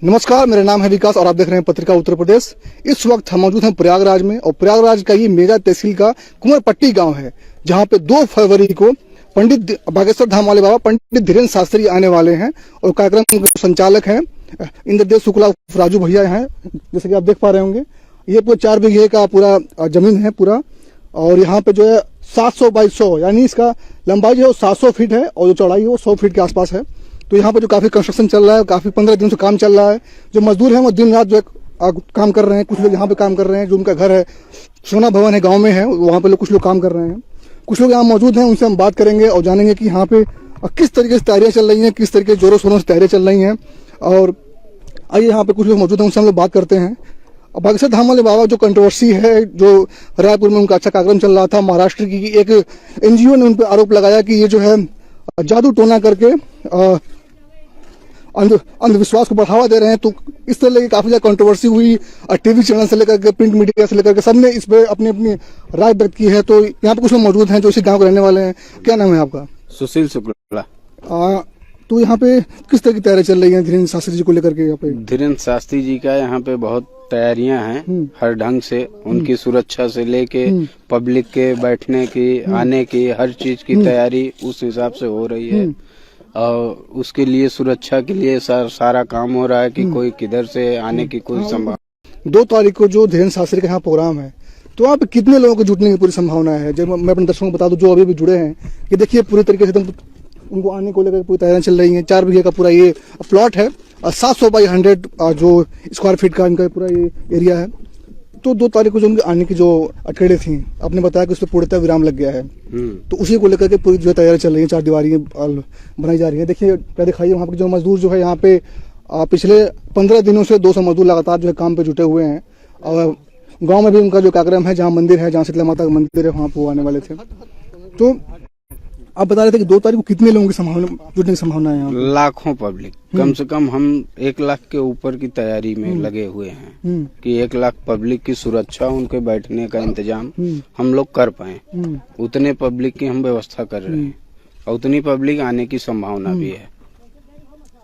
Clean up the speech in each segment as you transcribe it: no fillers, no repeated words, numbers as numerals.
नमस्कार, मेरा नाम है विकास और आप देख रहे हैं पत्रिका उत्तर प्रदेश। इस वक्त हम मौजूद हैं प्रयागराज में और प्रयागराज का ये मेजा तहसील का कुंवरपट्टी गांव है, जहां पे 2 फरवरी को पंडित बागेश्वर धाम वाले बाबा पंडित धीरेन्द्र शास्त्री आने वाले हैं और कार्यक्रम के संचालक हैं इंद्रदेव शुक्ला राजू भैया हैं। जैसे कि आप देख पा रहे होंगे, ये पूरा 4 बीघे का पूरा जमीन है पूरा, और यहाँ पे जो है 700 बाई 100 यानी इसका लंबाई जो है 700 फीट है और जो चौड़ाई है वो 100 फीट के आसपास है। तो यहाँ पे जो काफी कंस्ट्रक्शन चल रहा है, काफी 15 दिन से काम चल रहा है। जो मजदूर हैं वो दिन रात जो है काम कर रहे हैं। कुछ लोग यहाँ पे काम कर रहे हैं, जो उनका घर है सोना भवन है गांव में है, वहाँ पे लोग कुछ लोग काम कर रहे हैं। कुछ लोग यहाँ मौजूद हैं, उनसे हम बात करेंगे और जानेंगे कि यहाँ पे किस तरीके से तैयारियां चल रही हैं, किस तरीके जोरों शोरों से तैयारियां चल रही हैं। और आइए, यहाँ पे कुछ लोग मौजूद हैं, उनसे हम लोग बात करते हैं। बागेश्वर धाम वाले बाबा जो कंट्रोवर्सी है, जो रायपुर में उनका अच्छा कार्यक्रम चल रहा था, महाराष्ट्र की एक एनजीओ ने उन पर आरोप लगाया कि ये जो है जादू टोना करके अंधविश्वास को बढ़ावा दे रहे हैं। तो इस तरह की काफी ज्यादा कंट्रोवर्सी हुई। टीवी चैनल से लेकर के प्रिंट मीडिया से लेकर के सबने इस पे अपनी अपनी राय व्यक्त की है। तो यहाँ पे कुछ लोग मौजूद हैं जो इसी गांव के रहने वाले हैं। क्या नाम है आपका? सुशील शुक्ला। तो यहाँ पे किस तरह की तैयारी चल रही है धीरेन्द्र शास्त्री जी को लेकर के? यहाँ पे धीरेन्द्र शास्त्री जी का यहाँ पे बहुत तैयारियां हैं, हर ढंग से उनकी सुरक्षा से लेके पब्लिक के बैठने की, आने की, हर चीज की तैयारी उस हिसाब से हो रही है। और उसके लिए सुरक्षा के लिए सारा काम हो रहा है कि कोई किधर से आने की कोई संभावना। 2 तारीख को जो धीरेन्द्र शास्त्री का यहाँ प्रोग्राम है, तो वहाँ पे कितने लोगों को जुटने की पूरी संभावना है? जब मैं अपने दर्शकों को बता दूं जो अभी भी जुड़े हैं कि देखिए पूरी तरीके से उनको आने को लेकर पूरी तैयारियां चल रही हैं। 4 बीघे का पूरा ये प्लॉट है और 700 बाई 100 जो स्क्वायर फीट का इनका पूरा ये एरिया है। तो 2 तारीख को जो उनके आने की जो अटकलें थी, आपने बताया कि उस पर पूर्णतः विराम लग गया है। तो उसी को लेकर के पूरी जो तैयारी चल रही है, 4 दीवारी बनाई जा रही है। देखिए क्या दिखाइए, वहाँ पे जो मजदूर जो है यहाँ पे पिछले 15 दिनों से 200 मजदूर लगातार जो है काम पे जुटे हुए हैं। और गाँव में भी उनका जो कार्यक्रम है, जहाँ मंदिर है, जहाँ शीतला माता का मंदिर है, वहाँ पे वो आने वाले थे। तो आप बता रहे थे कि 2 तारीख को कितने लोगों की संभावना जुटने की संभावना है? लाखों पब्लिक, कम से कम हम 1 लाख के ऊपर की तैयारी में लगे हुए हैं कि 1 लाख पब्लिक की सुरक्षा, उनके बैठने का इंतजाम हम लोग कर पाए। उतने पब्लिक की हम व्यवस्था कर रहे हैं और उतनी पब्लिक आने की संभावना भी है।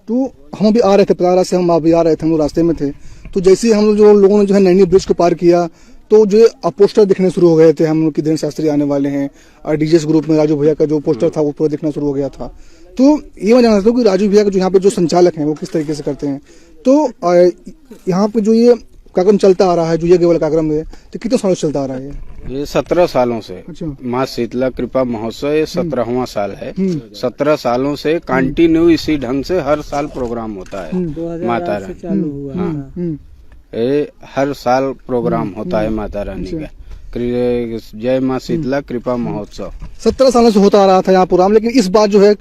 तो हम अभी आ रहे थे प्रयागराज से, हम अभी आ रहे थे, हम लोग रास्ते में थे। तो जैसे ही हम लोगों ने जो है नैनी ब्रिज को पार किया, तो जो पोस्टर दिखने शुरू हो गए थे हम लोग कि धीरेन्द्र शास्त्री आने वाले हैं। और डीजेस ग्रुप में राजू भैया का जो पोस्टर था वो पूरा दिखना शुरू हो गया था। तो ये मैं जानना चाहता हूँ कि राजू भैया का जो यहाँ पे जो संचालक हैं वो किस तरीके से करते हैं। तो यहाँ पे जो ये कार्यक्रम चलता आ रहा है, जो ये वाला कार्यक्रम है, तो कितने सालों से चलता आ रहा है? ये 17 सालों से। अच्छा। माँ शीतला कृपा महोत्सव ये 17वां साल है। 17 सालों से कंटिन्यू इसी ढंग से हर साल प्रोग्राम होता है। माता रानी, हर साल प्रोग्राम होता है माता रानी का। जय माँ शीतला कृपा महोत्सव 17 सालों से होता आ रहा था यहाँ प्रोग्राम, लेकिन इस बार जो है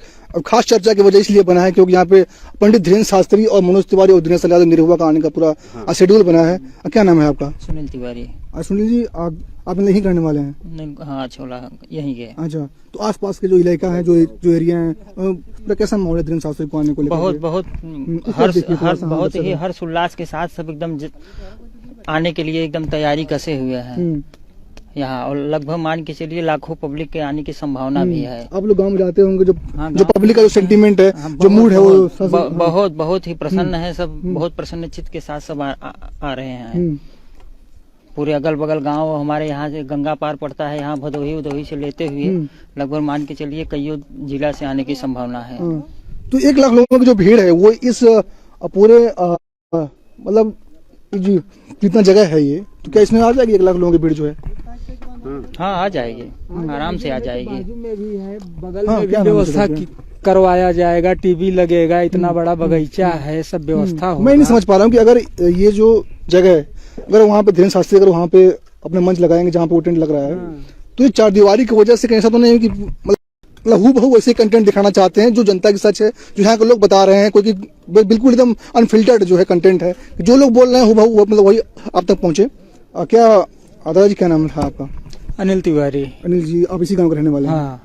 खास चर्चा की वजह इसलिए बना है क्योंकि यहाँ पे पंडित धीरेन्द्र शास्त्री और मनोज तिवारी और दिनेश यादव निरहुआ का आने का पूरा शेड्यूल बना है। क्या नाम है आपका? सुनील तिवारी। सुनील जी, आप यहीं करने वाले हैं? नहीं, हाँ, छोला यहीं के। अच्छा, तो आसपास के जो इलाका है, जो एरिया है, कैसा माहौल है धीरेन्द्र शास्त्री को आने को लेकर? बहुत ही हर्ष उल्लास के साथ सब एकदम आने के लिए एकदम तैयारी कसे हुए हैं यहाँ। और लगभग मान के चलिए लाखों पब्लिक के आने की संभावना भी है। आप लोग गांव में जाते होंगे, जो पब्लिक का जो सेंटीमेंट है, जो मूड है, वो बहुत ही प्रसन्न है। सब बहुत प्रसन्न चित्त के साथ सब आ रहे हैं। पूरे अगल बगल गांव हमारे यहाँ से गंगा पार पड़ता है, यहाँ भदोही उदोही से लेते हुए लगभग मान के चलिए कईयों जिला से आने की संभावना है। तो 1 लाख लोगों की जो भीड़ है वो इस पूरे मतलब कितना जगह है ये, तो क्या इसमें आ जाएगी 1 लाख लोगों की भीड़ जो है? हाँ, आ जाएगी, आराम से आ जाएगी। बाजू में भी है, बगल में भी व्यवस्था करवाया जाएगा, टीवी लगेगा, इतना बड़ा बगीचा है, सब व्यवस्था होगा। मैं नहीं समझ पा रहा हूँ कि अगर ये जो जगह है, अगर वहाँ पे धीरेन्द्र शास्त्री अगर वहाँ पे अपने मंच लगाएंगे जहाँ पे वो टेंट लग रहा है, तो ये 4 दीवारी की वजह से कहीं ऐसा तो नहीं है कि मतलब हूबहू वैसे कंटेंट दिखाना चाहते हैं जो जनता की सच है, जो यहाँ के लोग बता रहे हैं, कोई बिल्कुल एकदम अनफिल्टर्ड जो है कंटेंट है, जो लोग बोल रहे हैं हूबहू मतलब वही आप तक पहुंचे। क्या दादाजी, क्या नाम था आपका? अनिल तिवारी। अनिल जी, आप इसी गांव के रहने वाले हैं? हाँ।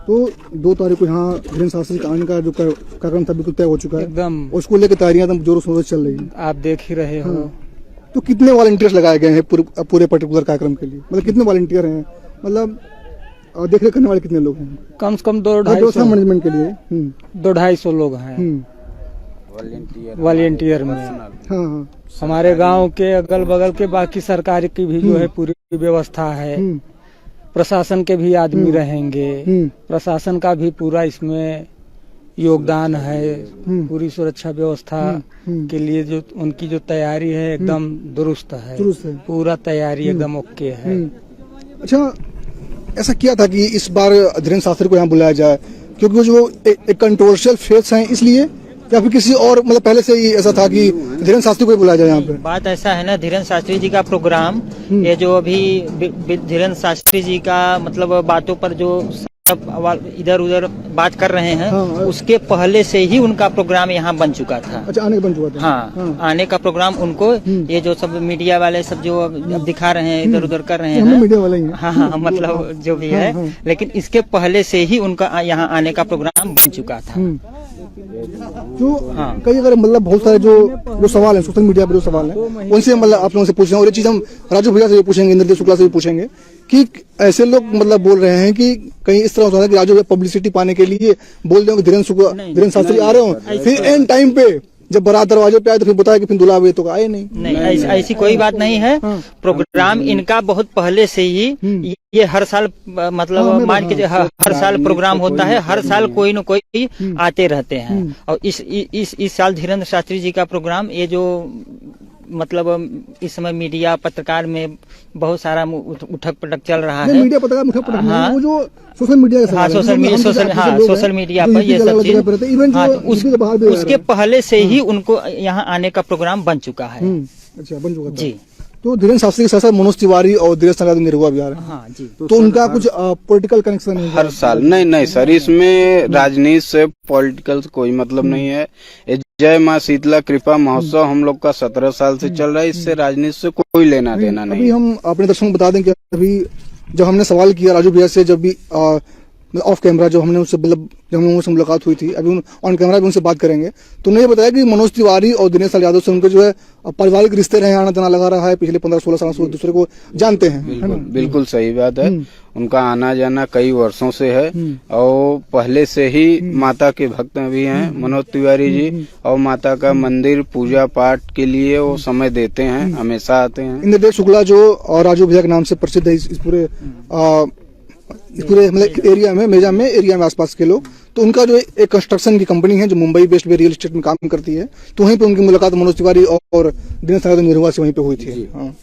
तो 2 तारीख को यहाँ धीरेन्द्र शास्त्री का आने का जो कार्यक्रम था बिल्कुल तय हो चुका है एकदम, उसको लेकर तैयारियां एकदम जोरों शोरों से चल रही है। आप देख ही रहे हो। तो कितने वॉलंटियर्स लगाए गए हैं पूरे पर्टिकुलर कार्यक्रम के लिए? मतलब कितने वॉलंटियर हैं, मतलब देख रेख करने वाले कितने लोग हैं? कम से कम 200-250 मैनेजमेंट के लिए 200-250 लोग हैं। वॉलेंटियर में। हाँ हाँ हमारे गांव के अगल बगल के बाकी सरकार की भी जो है पूरी व्यवस्था है। प्रशासन के भी आदमी रहेंगे, प्रशासन का भी पूरा इसमें योगदान है। पूरी सुरक्षा व्यवस्था के लिए जो उनकी जो तैयारी है एकदम दुरुस्त है, पूरा तैयारी एकदम ओके है। अच्छा, ऐसा किया था कि इस बार धीरेन्द्र शास्त्री को यहाँ बुलाया जाए, क्योंकि वो जो एक कंट्रोवर्शियल फेस हैं इसलिए, या फिर किसी और मतलब पहले से ही ऐसा था कि धीरेन्द्र शास्त्री को ही बुलाया जाए यहाँ पे? बात ऐसा है ना, धीरेन्द्र शास्त्री जी का प्रोग्राम, ये जो अभी धीरेन्द्र शास्त्री जी का मतलब बातों पर जो सब इधर उधर बात कर रहे हैं, हाँ, उसके पहले से ही उनका प्रोग्राम यहाँ बन चुका था। अच्छा, आने का बन चुका था। हाँ, आने का प्रोग्राम उनको, ये जो सब मीडिया वाले सब जो अब दिखा रहे हैं, इधर उधर कर रहे हैं, मीडिया वाले ही। हाँ, मतलब जो भी है, लेकिन इसके पहले से ही उनका यहाँ आने का प्रोग्राम बन चुका था। जो कई अगर मतलब बहुत सारे जो सवाल है सोशल मीडिया पर, जो सवाल है उनसे मतलब आप लोगों से पूछ रहे हैं, और ये चीज हम राजू भैया से भी पूछेंगे, इंद्रदेव शुक्ला से भी पूछेंगे कि ऐसे लोग मतलब बोल रहे हैं कि कहीं इस तरह होता है कि राजू भैया पब्लिसिटी पाने के लिए बोल रहे हो कि धीरेन्द्र शास्त्री आ रहे हो, फिर एंड टाइम पे जब बारात दरवाजे पे आए तो फिर बताया कि फिर दुल्हा हुए तो आए नहीं। ऐसी कोई बात नहीं है। प्रोग्राम इनका बहुत पहले से ही, ये हर साल मतलब मान के हर साल प्रोग्राम होता है, हर साल कोई न कोई आते रहते हैं। और इस साल धीरेन्द्र शास्त्री जी का प्रोग्राम, ये जो मतलब इस समय मीडिया पत्रकार में बहुत सारा उठक पटक चल रहा है। मीडिया पत्रकार उठक पटक नहीं, वो जो सोशल मीडिया सोशल मीडिया पर ये सब चीज, उसके पहले से ही उनको यहाँ आने का प्रोग्राम बन चुका है। अच्छा, बन चुका जी। तो धीरेन्द्र शास्त्री के साथ साथ मनोज तिवारी और धीरेन्द्र यादव निरहुआ भी आ रहे हैं। हाँ जी। तो उनका कुछ पॉलिटिकल कनेक्शन है हर साल? नहीं सर, इसमें राजनीति से पॉलिटिकल कोई मतलब नहीं है। जय माँ शीतला कृपा महोत्सव हम लोग का 17 साल से चल रहा है, इससे राजनीति से कोई लेना देना नहीं। अभी हम अपने दर्शकों को बता दें कि अभी जब हमने सवाल किया राजू भैया से, जब भी ऑफ कैमरा जो हमने उनसे मतलब जब हमने उनसे मुलाकात हुई थी, अभी ऑन कैमरा भी उनसे बात करेंगे, तो उन्होंने ये बताया कि मनोज तिवारी और दिनेश लाल यादव से उनके जो है पारिवारिक रिश्ते रहे, आना जाना लगा रहा है, पिछले 15-16 साल से एक दूसरे को जानते हैं। बिल्कुल सही बात है। उनका आना जाना कई वर्षों से है, और पहले से ही माता के भक्त भी हैं मनोज तिवारी जी, और माता का मंदिर पूजा पाठ के लिए वो समय देते हैं, हमेशा आते हैं। इंद्रदेव शुक्ला जो और राजू भैया के नाम से प्रसिद्ध है इस पूरे मतलब एरिया में, मेजा में एरिया में आसपास के लोग, तो उनका जो एक कंस्ट्रक्शन की कंपनी है जो मुंबई बेस्ड में रियल एस्टेट में काम करती है, तो वहीं पे उनकी मुलाकात मनोज तिवारी और दिनेश यादव निरहुआ से वहीं पे हुई थी। हाँ,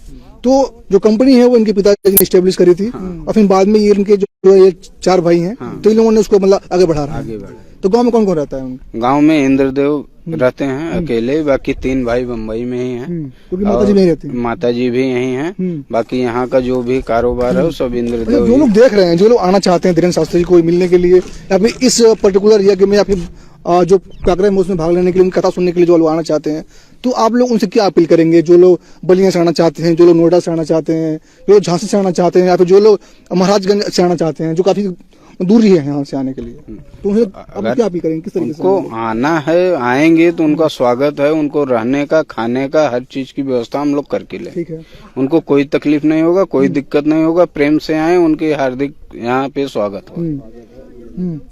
तो जो कंपनी है वो इनके पिताजी ने स्टेब्लिश करी थी। और फिर बाद में ये इनके जो ये 4 भाई हैं, तो इन लोगों ने उसको मतलब आगे बढ़ा रहा है। तो गाँव में कौन कौन रहता है? गाँव में इंद्रदेव रहते हैं अकेले, बाकी 3 भाई बम्बई में ही हैं, क्योंकि माता जी नहीं रहती। माता जी भी यही हैं। बाकी यहाँ का जो भी कारोबार है वो सब इंद्रदेव। जो लोग देख रहे हैं, जो लोग आना चाहते हैं धीरेन्द्र शास्त्री को मिलने के लिए, या फिर इस पर्टिकुलर यज्ञ में, या फिर जो कार्यक्रम उसमें भाग लेने के लिए, उनकी कथा सुनने के लिए जो लोग आना चाहते हैं, तो आप लोग उनसे क्या अपील करेंगे? जो लोग बलिया से आना चाहते हैं, जो लोग नोएडा से आना चाहते हैं, जो लोग झांसी से आना चाहते हैं, या फिर जो लोग महाराजगंज से आना चाहते हैं, जो काफी दूरी है यहाँ से आने के लिए, तो उन्हें आप क्या अपील करेंगे? किस तरीके से उनको आना है, आएंगे तो उनका स्वागत है, उनको रहने का, खाने का, हर चीज की व्यवस्था हम लोग करके लें। ठीक है। उनको कोई तकलीफ नहीं होगा, कोई दिक्कत नहीं होगा, प्रेम से आए, उनके हार्दिक यहाँ पे स्वागत हो।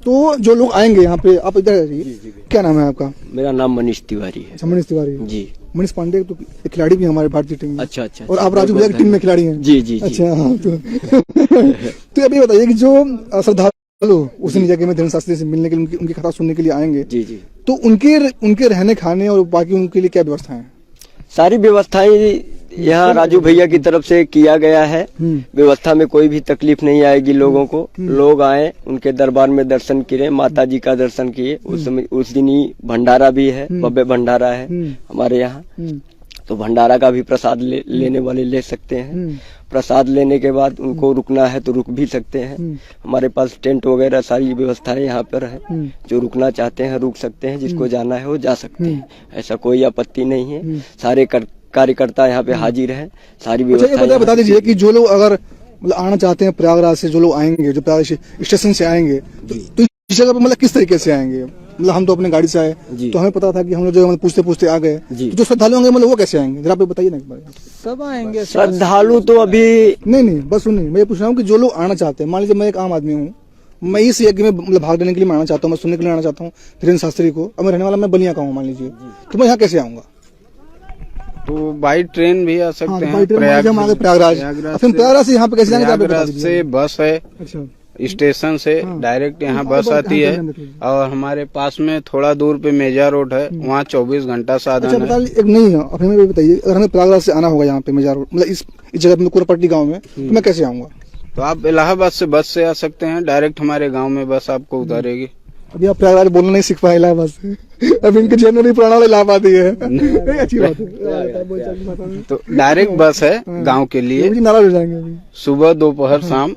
तो जो लोग आएंगे यहाँ पे, आप इधर आइए, क्या नाम है आपका? मेरा नाम मनीष तिवारी है। अच्छा, मनीष तिवारी जी। मनीष पांडे तो एक खिलाड़ी भी हमारे भारतीय टीम में। अच्छा। और आप राजू भैया की टीम में खिलाड़ी हैं? जी। अच्छा, हाँ। तो अभी बताइए कि जो श्रद्धालु उस जगह में धीरेन्द्र शास्त्री से मिलने के लिए, उनकी कथा सुनने के लिए आएंगे, जी, तो उनके रहने खाने और बाकी उनके लिए क्या व्यवस्था है? सारी व्यवस्थाएं यहाँ राजू भैया की तरफ से किया गया है। व्यवस्था में कोई भी तकलीफ नहीं आएगी लोगों को। लोग आए, उनके दरबार में दर्शन किए, माता जी का दर्शन किए। उस दिन ही भंडारा भी है, भव्य भंडारा है हमारे यहाँ, तो भंडारा का भी प्रसाद लेने वाले ले सकते हैं। प्रसाद लेने के बाद उनको रुकना है तो रुक भी सकते हैं। हमारे पास टेंट वगैरह सारी व्यवस्थाएं यहाँ पर है। जो रुकना चाहते हैं रुक सकते हैं, जिसको जाना है वो जा सकते हैं, ऐसा कोई आपत्ति नहीं है। सारे कार्यकर्ता यहाँ पे हाजिर है, सारी व्यवस्था। बता दीजिए कि जो लोग अगर मतलब आना चाहते हैं प्रयागराज से, जो लोग आएंगे, जो प्रयागराज स्टेशन से आएंगे, तो इस जगह पर मतलब किस तरीके से आएंगे? मतलब हम तो अपने गाड़ी से आए, तो हमें पता था कि हम लोग जो पूछते पूछते आ गए, तो जो श्रद्धालु होंगे मतलब वो कैसे आएंगे? जरा आप बताइए ना। सब आएंगे श्रद्धालु तो अभी नहीं, बस सुनिए, मैं ये पूछ रहा हूँ कि जो लोग आना चाहते हैं, मान लीजिए मैं एक आम आदमी हूँ, मैं इस यज्ञ में मतलब भाग लेने के लिए मैं आना चाहता हूँ, मैं सुनने के लिए आना चाहता हूँ धीरेन्द्र शास्त्री को। अब मैं रहने वाला मैं बलिया का हूँ मान लीजिए, तो मैं यहाँ कैसे आऊंगा? तो बाई ट्रेन भी आ सकते हैं। प्रयागराज, फिर प्रयागराज से यहाँ पे कैसे जाएंगे? प्रयागराज से बस है, अच्छा, स्टेशन से डायरेक्ट यहाँ बस आती है। और हमारे पास में थोड़ा दूर पे मेजा रोड है, वहाँ 24 घंटा साधन है। अच्छा, एक नहीं है, अब हमें बताइए, अगर हमें प्रयागराज से आना होगा यहाँ पे मेजा रोड, मतलब इस जगह में कुरपट्टी गाँव में, तो मैं कैसे आऊंगा? तो आप इलाहाबाद से बस से आ सकते हैं, डायरेक्ट हमारे गांव में बस आपको उतारेगी। अभी आप प्रयागराज बोलना नहीं सीख पाए इलाहाबाद से, अब इनके जनरली पुराना वाला इलाहाबाद ही है। अच्छी बात है। तो डायरेक्ट बस है गांव के लिए, नाराज हो जाएंगे अभी। सुबह दोपहर शाम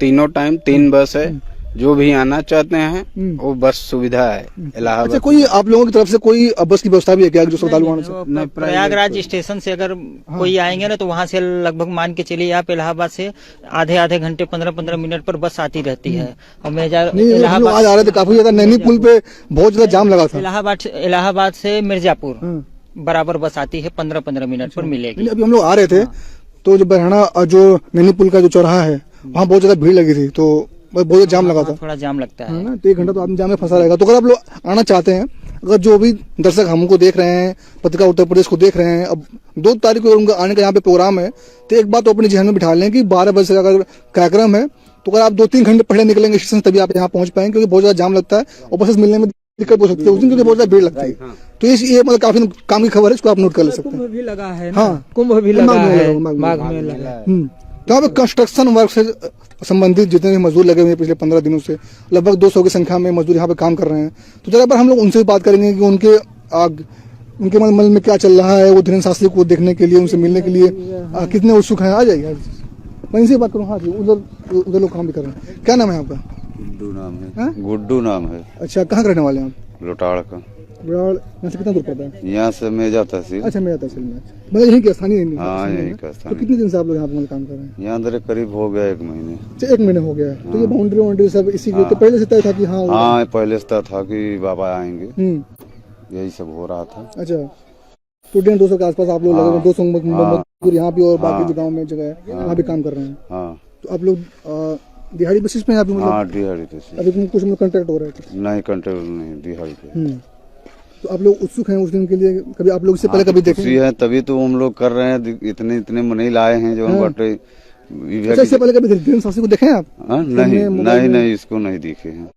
तीनों टाइम 3 बस है। जो भी आना चाहते हैं वो बस सुविधा है इलाहाबाद। अच्छा, कोई आप लोगों की तरफ से कोई बस की व्यवस्था भी है क्या, जो श्रद्धालु आने से? प्रयागराज स्टेशन से अगर कोई आएंगे ना, तो वहाँ से लगभग मान के चलिए आप इलाहाबाद से आधे घंटे 15-15 मिनट पर बस आती रहती है। और मेजा इलाहाबाद आज आ रहे थे, काफी ज्यादा नैनी पुल पे बहुत ज्यादा जाम लगा था। इलाहाबाद से मिर्जापुर बराबर बस आती है, 15-15 मिनट पर मिलेगी। अभी हम लोग आ रहे थे तो जो बरहना जो नैनी पुल का जो चौराहा है, वहाँ बहुत ज्यादा भीड़ लगी थी, तो बहुत जाम लगा था। थोड़ा जाम लगता है ना, तो 1 घंटा तो आदमी जाम में फंसा रहेगा। तो अगर आप लोग आना चाहते हैं, अगर जो भी दर्शक हमको देख रहे हैं, पत्रिका उत्तर प्रदेश को देख रहे हैं, अब 2 तारीख को उनका आने का यहाँ पे प्रोग्राम है, तो एक बात तो अपने जहन में बिठा लें कि 12 बजे से अगर कार्यक्रम है, तो अगर आप 2-3 घंटे पहले निकलेंगे स्टेशन, तभी आप यहाँ पहुंच पाएंगे, क्योंकि बहुत ज्यादा जाम लगता है और बसेस मिलने में दिक्कत हो सकती है उस दिन, क्योंकि बहुत ज्यादा भीड़ लगती है। तो ये मतलब काफी काम की खबर है, इसको आप नोट कर ले सकते हैं। कुंभ भी लगा है, हाँ, कुंभ भी लगा है, माघ में लगा है। तो यहाँ पे कंस्ट्रक्शन वर्क से संबंधित जितने भी मजदूर लगे हुए हैं पिछले 15 दिनों से, लगभग 200 की संख्या में मजदूर यहाँ पे काम कर रहे हैं। तो जरा पर हम लोग उनसे भी बात करेंगे कि उनके मन में क्या चल रहा है, वो धीरेन्द्र शास्त्री को देखने के लिए, उनसे मिलने के लिए कितने उत्सुक हैं। आ जाइए, मैं इनसे बात करूँ। हाँ जी, उधर लोग काम भी कर रहे हैं। क्या नाम है आपका? गुड्डू नाम है। गुड्डू नाम है। अच्छा, कहाँ के रहने वाले हैं आप? लोटाड़ का। यहाँ से कितना दूर पड़ता है? यहाँ से मेजा तहसील। अच्छा, मेजा तहसील में। मतलब यही क्या स्थानीय? हाँ, यही का तो स्थानीय। कितने दिन से आप लोग यहाँ पे काम कर रहे हैं? यहाँ अंदर करीब हो गया 1 महीने। अच्छा, 1 महीने हो गया है। तो ये बाउंड्री सब इसी के तो पहले से तय था कि हाँ, पहले से था कि बाबा आएंगे, यही सब हो रहा था। अच्छा, तो 150-200 के आसपास आप लोग लगे, 200 मजदूर यहाँ भी और बाकी जो गाँव में जगह है वहाँ भी काम कर रहे हैं। हाँ, तो आप लोग दिहाड़ी बेसिस पे यहाँ पे मतलब? हाँ, दिहाड़ी बेसिस। अभी कुछ कॉन्ट्रैक्ट हो रहे थे? नहीं, कॉन्ट्रैक्ट नहीं, दिहाड़ी पे। तो आप लोग उत्सुक हैं उस दिन के लिए? कभी आप लोग इससे पहले कभी देखे है? तभी तो हम लोग कर रहे हैं, इतने मनी लाए हैं जो बटे। अच्छा, इससे पहले कभी धीरेन्द्र शास्त्री को देखे हैं आप? नहीं, इसको नहीं देखे हैं।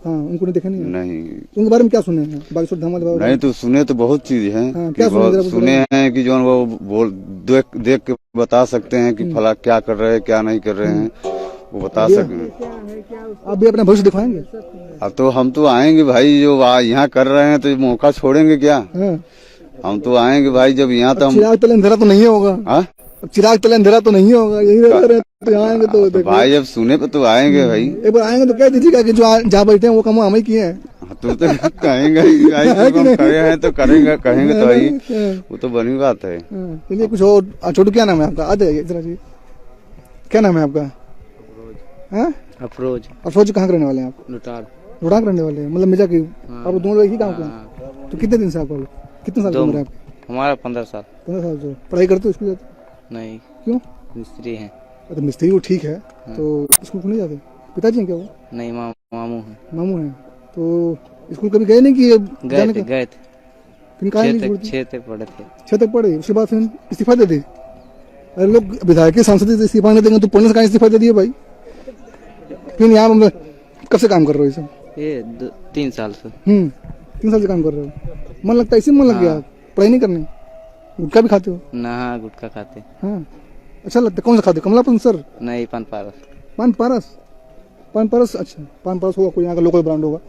हाँ, उनको नहीं देखे? नहीं। उनके बारे में क्या सुने हैं? बागेश्वर धाम वाले? नहीं, तो सुने तो बहुत चीज है। क्या सुने हैं कि जो वो देख के बता सकते हैं कि फला क्या कर रहे हैं, क्या नहीं कर रहे हैं, वो बता सकते। आप भी अपना भविष्य दिखाएंगे? अब तो हम तो आएंगे भाई, जो यहाँ कर रहे हैं तो मौका छोड़ेंगे क्या? हम तो आएंगे भाई, जब यहाँ तो चिराग तले अंधेरा तो नहीं होगा। चिराग तले अंधेरा तो नहीं होगा, यही रह रहे तो यहाँ आएंगे तो भाई, जब सुने पे तो आएंगे भाई। एक बार आएंगे तो कह दीजिएगा कि जो जहाँ बैठे हैं वो काम हम ही किए हैं। तो कहेंगे तो करेंगे, कहेंगे तो भाई, वो तो बनी बात है। चलिए, कुछ और छोटू, क्या नाम है आपका? आ जाइए जरा जी। क्या नाम है आपका? अफरोज। कहाँ के रहने वाले हैं आप? लोटाड़ रहने वाले हैं, मतलब मिर्जा की। आप दोनों लोग एक ही गाँव के? तो कितने दिन से आपको, कितने साल की उम्र है आपकी? हमारा 15 साल। 15 साल से पढ़ाई करते हो? स्कूल जाते? नहीं। क्यों? मिस्त्री हैं। तो मिस्त्री वो ठीक है, तो स्कूल नहीं जाते? पिताजी हैं क्या वो? नहीं, मामू हैं। मामू हैं। तो स्कूल कभी गए नहीं कि गए थे। फिर 6 तक पढ़े थे। 6 तक पढ़े, उसके बाद फिर इस्तीफा दे दी। अरे लोग विधायक सांसद इस्तीफा नहीं देंगे तो पढ़ने से कहाँ इस्तीफा दे दिए भाई? फिर यहाँ कब से काम कर रहे हो? सब ये 3 साल से। 3 साल से काम कर रहे हो। मन लगता है? इसी मन लग गया? पढ़ाई नहीं करने? गुटखा भी खाते हो? ना, गुटखा खाते। हाँ, अच्छा लगता है। कौन सा खाते? कमलापन सर? नहीं, पान पारस। पान पारस। अच्छा, पान पारस होगा, कोई यहाँ का लोकल ब्रांड होगा।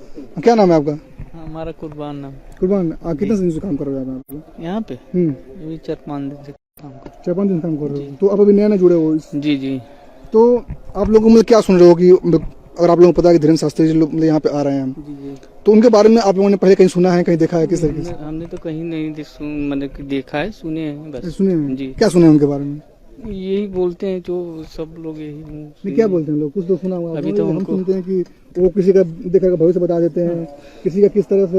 क्या नाम है आपका? हमारा कुर्बान नाम। कुर्बान। कितने दिन से काम कर रहे हो आप यहाँ पे? 4-5 दिन से काम कर। 4-5 दिन काम कर रहे हो। तो आप अभी नया जुड़े हो? जी। तो आप लोगों को मतलब क्या सुन रहे हो कि अगर आप लोगों को पता है कि धीरेन्द्र शास्त्री जी लोग यहाँ पे आ रहे हैं, तो उनके बारे में आप लोगों ने पहले कहीं सुना है, कहीं देखा है? किस तरीके से? हमने तो कहीं नहीं मतलब देखा है, सुने हैं बस। सुने हैं जी। क्या सुने हैं उनके बारे में? यही बोलते हैं जो सब लोग, यही। क्या बोलते हैं लोग? कुछ तो सुना होगा। अभी तो हम सुनते हैं कि वो किसी का देखा का भविष्य बता देते हैं, किसी का किस तरह से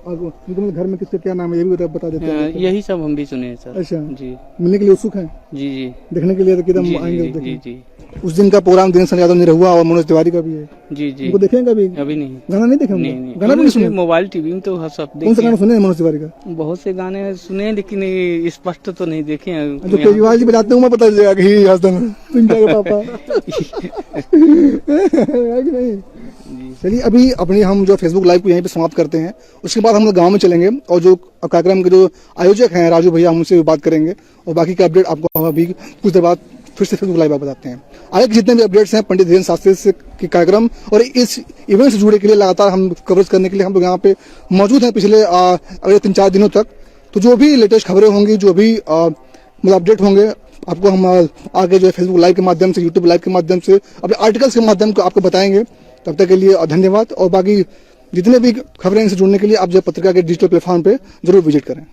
और उनके घर में किसका क्या नाम है ये भी बता देते हैं। यही सब हम भी सुने हैं सर। अच्छा, जी मिलने के लिए उत्सुक हैं, जी जी देखने के लिए तो किधर जी आएंगे जी देखने? जी उस दिन का प्रोग्राम दिनेश यादव निरहुआ और मनोज तिवारी का भी है, जी जी उनको देखेंगे कभी? अभी नहीं गाना नहीं देखे? नहीं उनका? नहीं गाना भी नहीं सुने? मोबाइल टीवी में तो सब कौन सा देखे गाना सुने हैं मनोज तिवारी का? हैं। बहुत से गाने सुने हैं, लेकिन ये स्पष्ट तो नहीं देखे हैं। जो केजरीवाल जी बजाते हैं मैं पता चलेगा कि ही हंसता है पिंका के पापा है कि नहीं? चलिए अभी अपनी हम जो फेसबुक लाइव को यहीं पे समाप्त करते हैं, उसके बाद हम लोग गांव में चलेंगे और जो कार्यक्रम के जो आयोजक हैं राजू भैया, हम उनसे भी बात करेंगे और बाकी का अपडेट आपको हम अभी कुछ देर बाद फिर से फेसबुक लाइव बताते हैं। आगे के जितने भी अपडेट्स हैं पंडित धीरेन्द्र शास्त्री से के कार्यक्रम और इस इवेंट से जुड़े के लिए लगातार हम कवरेज करने के लिए हम लोग यहाँ पे मौजूद हैं पिछले अगले 3-4 दिनों तक। तो जो भी लेटेस्ट खबरें होंगी, जो भी मतलब अपडेट होंगे, आपको हम आगे जो है फेसबुक लाइव के माध्यम से, यूट्यूब लाइव के माध्यम से, अपने आर्टिकल्स के माध्यम से आपको बताएंगे। तब तक के लिए धन्यवाद और बाकी जितने भी खबरें इनसे जुड़ने के लिए आप जो पत्रिका के डिजिटल प्लेटफॉर्म पे जरूर विजिट करें।